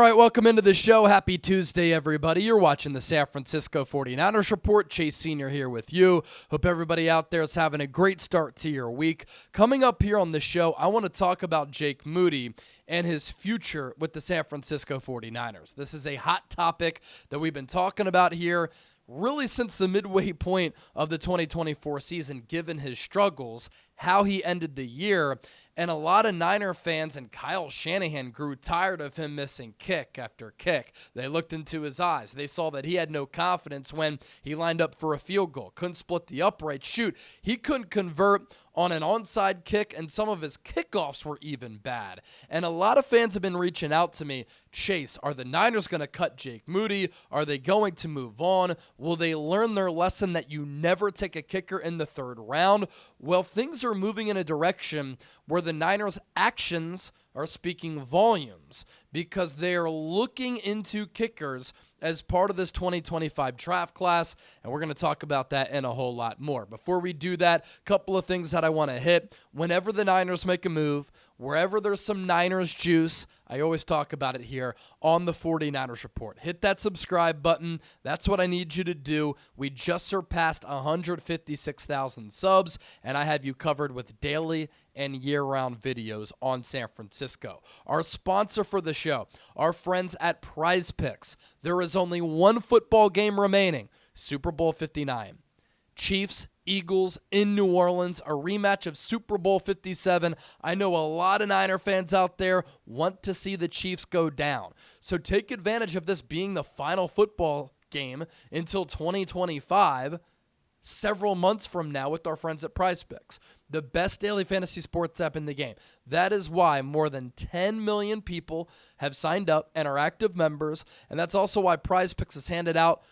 right, welcome into the show. Happy Tuesday, everybody. You're watching the San Francisco 49ers Report. Chase Sr. here with you. Hope everybody out there is having a great start to your week. Coming up here on the show, I want to talk about Jake Moody and his future with the San Francisco 49ers. This is a hot topic that we've been talking about here really since the midway point of the 2024 season, given his struggles, how he ended the year. And a lot of Niner fans and Kyle Shanahan grew tired of him missing kick after kick. They looked into his eyes. They saw that he had no confidence when he lined up for a field goal. Couldn't split the upright shoot. He couldn't convert on an onside kick, and some of his kickoffs were even bad. And a lot of fans have been reaching out to me. Chase, are the Niners going to cut Jake Moody? Are they going to move on? Will they learn their lesson that you never take a kicker in the third round? Well, things are moving in a direction where the Niners' actions are speaking volumes because they are looking into kickers as part of this 2025 draft class, and we're going to talk about that and a whole lot more. Before we do that, a couple of things that I want to hit. Whenever the Niners make a move, wherever there's some Niners juice, I always talk about it here on the 49ers Report. Hit that subscribe button. That's what I need you to do. We just surpassed 156,000 subs, and I have you covered with daily and year-round videos on San Francisco. Our sponsor for the show, our friends at Prize Picks. There is only one football game remaining, Super Bowl 59. Chiefs, Eagles in New Orleans, a rematch of Super Bowl 57. I know a lot of Niner fans out there want to see the Chiefs go down. So take advantage of this being the final football game until 2025, several months from now, with our friends at Prize Picks, the best daily fantasy sports app in the game. That is why more than 10 million people have signed up and are active members, and that's also why Prize Picks has handed out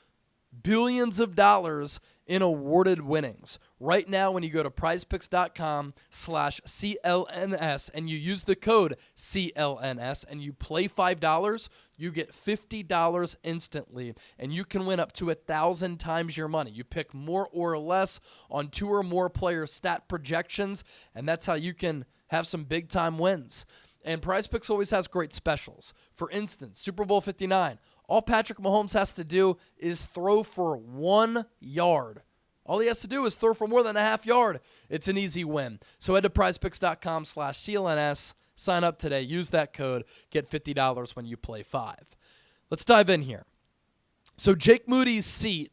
billions of dollars in awarded winnings. Right now, when you go to prizepicks.com/CLNS and you use the code CLNS and you play $5, you get $50 instantly, and you can win up to 1,000 times your money. You pick more or less on 2 or more player stat projections, and that's how you can have some big-time wins. And Prize Picks always has great specials. For instance, Super Bowl 59. All Patrick Mahomes has to do is throw for 1 yard. All he has to do is throw for more than a half yard. It's an easy win. So head to prizepicks.com/CLNS. Sign up today. Use that code. Get $50 when you play 5. Let's dive in here. So Jake Moody's seat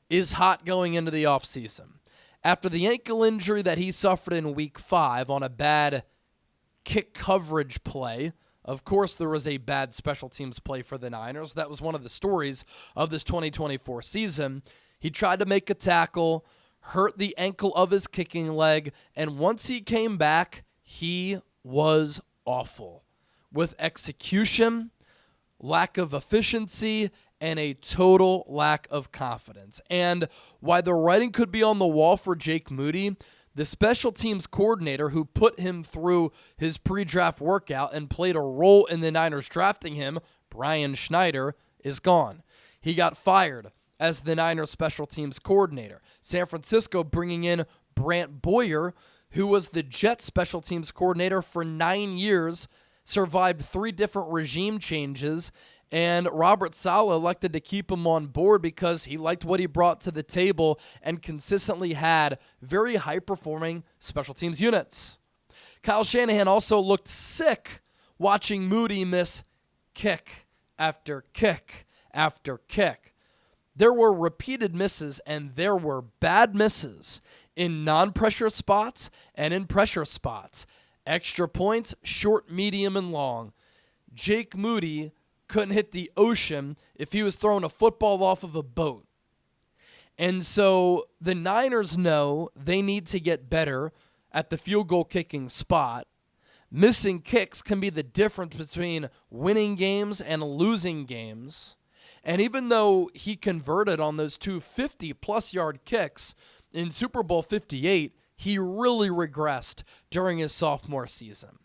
is hot going into the offseason. After the ankle injury that he suffered in Week 5 on a bad kick coverage play, of course, there was a bad special teams play for the Niners. That was one of the stories of this 2024 season. He tried to make a tackle, hurt the ankle of his kicking leg, and once he came back, he was awful with execution, lack of efficiency, and a total lack of confidence. And while the writing could be on the wall for Jake Moody, the special teams coordinator who put him through his pre-draft workout and played a role in the Niners drafting him, Schneider, is gone. He got fired as the Niners special teams coordinator. San Francisco bringing in Brant Boyer, who was the Jets special teams coordinator for 9 years, survived 3 different regime changes, and Robert Saleh elected to keep him on board because he liked what he brought to the table and consistently had very high-performing special teams units. Kyle Shanahan also looked sick watching Moody miss kick after kick after kick. There were repeated misses, and there were bad misses in non-pressure spots and in pressure spots. Extra points, short, medium, and long. Jake Moody couldn't hit the ocean if he was throwing a football off of a boat. And so the Niners know they need to get better at the field goal kicking spot. Missing kicks can be the difference between winning games and losing games. And even though he converted on those 2 50-plus yard kicks in Super Bowl 58, he really regressed during his sophomore season.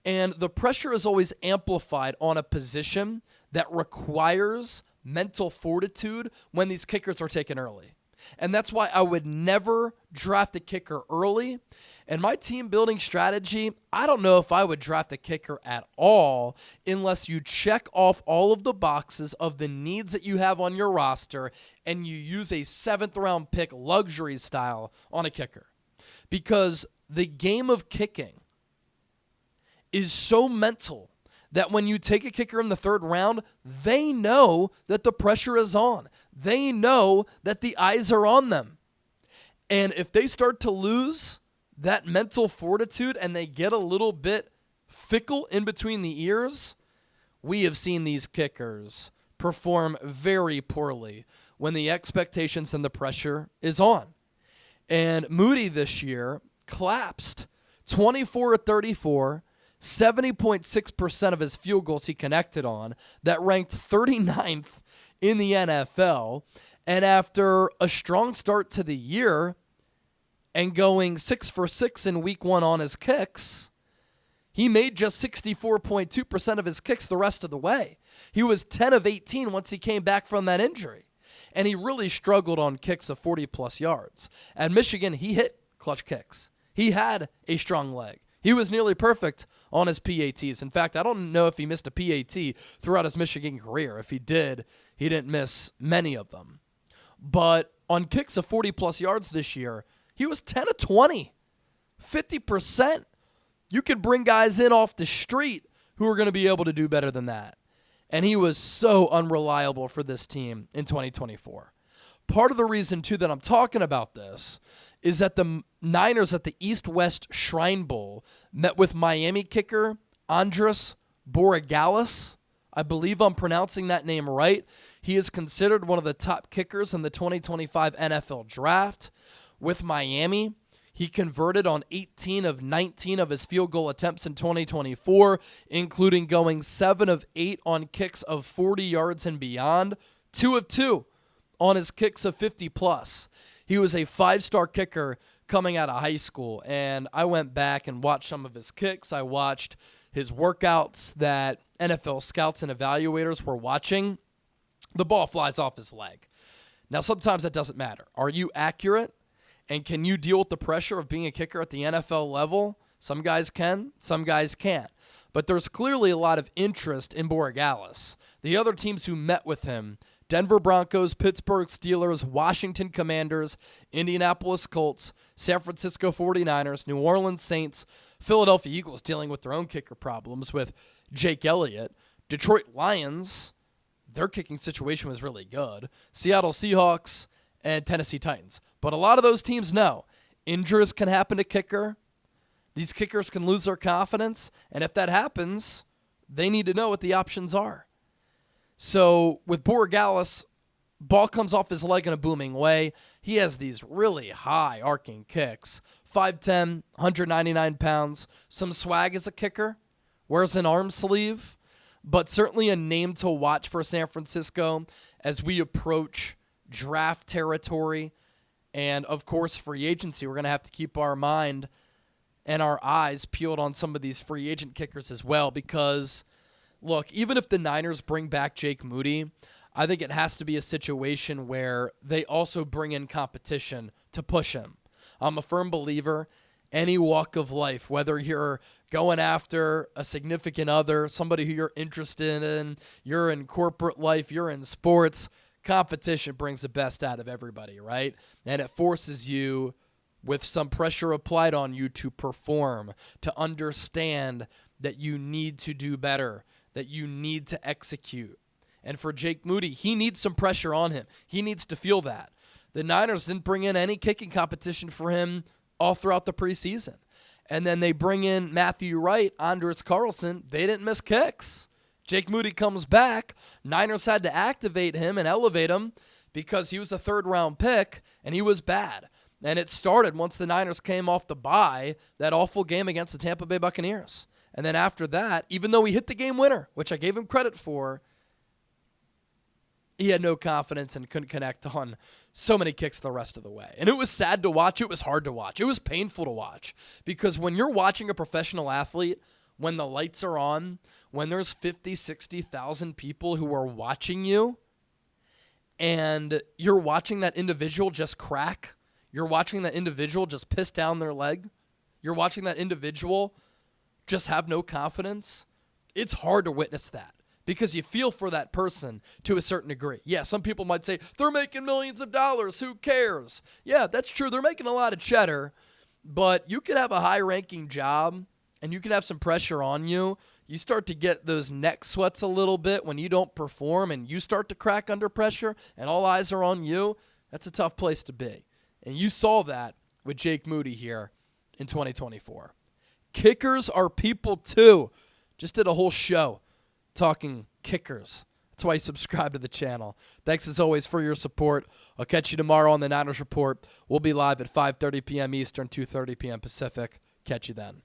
And the pressure is always amplified on a position that requires mental fortitude when these kickers are taken early. And that's why I would never draft a kicker early. And my team building strategy, I don't know if I would draft a kicker at all unless you check off all of the boxes of the needs that you have on your roster and you use a 7th round pick luxury style on a kicker. Because the game of kicking is so mental that when you take a kicker in the 3rd round, they know that the pressure is on. They know that the eyes are on them. And if they start to lose that mental fortitude and they get a little bit fickle in between the ears, we have seen these kickers perform very poorly when the expectations and the pressure is on. And Moody this year collapsed 24-34, 70.6% of his field goals he connected on. That ranked 39th in the NFL. And after a strong start to the year and going 6 for 6 in week 1 on his kicks, he made just 64.2% of his kicks the rest of the way. He was 10 of 18 once he came back from that injury. And he really struggled on kicks of 40-plus yards. At Michigan, he hit clutch kicks. He had a strong leg. He was nearly perfect on his PATs. In fact, I don't know if he missed a PAT throughout his Michigan career. If he did, he didn't miss many of them. But on kicks of 40-plus yards this year, he was 10 of 20, 50%. You could bring guys in off the street who are going to be able to do better than that. And he was so unreliable for this team in 2024. Part of the reason, too, that I'm talking about this is that the Niners at the East-West Shrine Bowl met with Miami kicker Andres Borregales. I believe I'm pronouncing that name right. He is considered one of the top kickers in the 2025 NFL Draft. With Miami, he converted on 18 of 19 of his field goal attempts in 2024, including going 7 of 8 on kicks of 40 yards and beyond, 2 of 2 on his kicks of 50-plus. He was a 5-star kicker coming out of high school, and I went back and watched some of his kicks. I watched his workouts that NFL scouts and evaluators were watching. The ball flies off his leg. Now, sometimes that doesn't matter. Are you accurate? And can you deal with the pressure of being a kicker at the NFL level? Some guys can, some guys can't. But there's clearly a lot of interest in Borregales. The other teams who met with him, Denver Broncos, Pittsburgh Steelers, Washington Commanders, Indianapolis Colts, San Francisco 49ers, New Orleans Saints, Philadelphia Eagles dealing with their own kicker problems with Jake Elliott, Detroit Lions, their kicking situation was really good, Seattle Seahawks, and Tennessee Titans. But a lot of those teams know injuries can happen to kicker. These kickers can lose their confidence. And if that happens, they need to know what the options are. So with Borregales, ball comes off his leg in a booming way. He has these really high arcing kicks. 5'10", 199 pounds. Some swag as a kicker. Wears an arm sleeve. But certainly a name to watch for San Francisco as we approach draft territory. And, of course, free agency. We're going to have to keep our mind and our eyes peeled on some of these free agent kickers as well because, look, even if the Niners bring back Jake Moody, I think it has to be a situation where they also bring in competition to push him. I'm a firm believer, any walk of life, whether you're going after a significant other, somebody who you're interested in, you're in corporate life, you're in sports, competition brings the best out of everybody, right? And it forces you, with some pressure applied on you, to perform, to understand that you need to do better, that you need to execute. And for Jake Moody, he needs some pressure on him. He needs to feel that. The Niners didn't bring in any kicking competition for him all throughout the preseason. And then they bring in Matthew Wright, Andres Carlson. They didn't miss kicks. Jake Moody comes back. Niners had to activate him and elevate him because he was a 3rd-round pick, and he was bad. And it started once the Niners came off the bye, that awful game against the Tampa Bay Buccaneers. And then after that, even though he hit the game winner, which I gave him credit for, he had no confidence and couldn't connect on so many kicks the rest of the way. And it was sad to watch. It was hard to watch. It was painful to watch because when you're watching a professional athlete, when the lights are on, when there's 50, 60,000 people who are watching you, and you're watching that individual just crack, you're watching that individual just piss down their leg, you're watching that individual just have no confidence, it's hard to witness that because you feel for that person to a certain degree. Yeah, some people might say, they're making millions of dollars, who cares? Yeah, that's true. They're making a lot of cheddar, but you could have a high-ranking job and you could have some pressure on you. You start to get those neck sweats a little bit when you don't perform and you start to crack under pressure and all eyes are on you. That's a tough place to be. And you saw that with Jake Moody here in 2024. Kickers are people too. Just did a whole show talking kickers. That's why you subscribe to the channel. Thanks as always for your support. I'll catch you tomorrow on the Niners Report. We'll be live at 5:30 p.m. Eastern, 2:30 p.m. Pacific. Catch you then.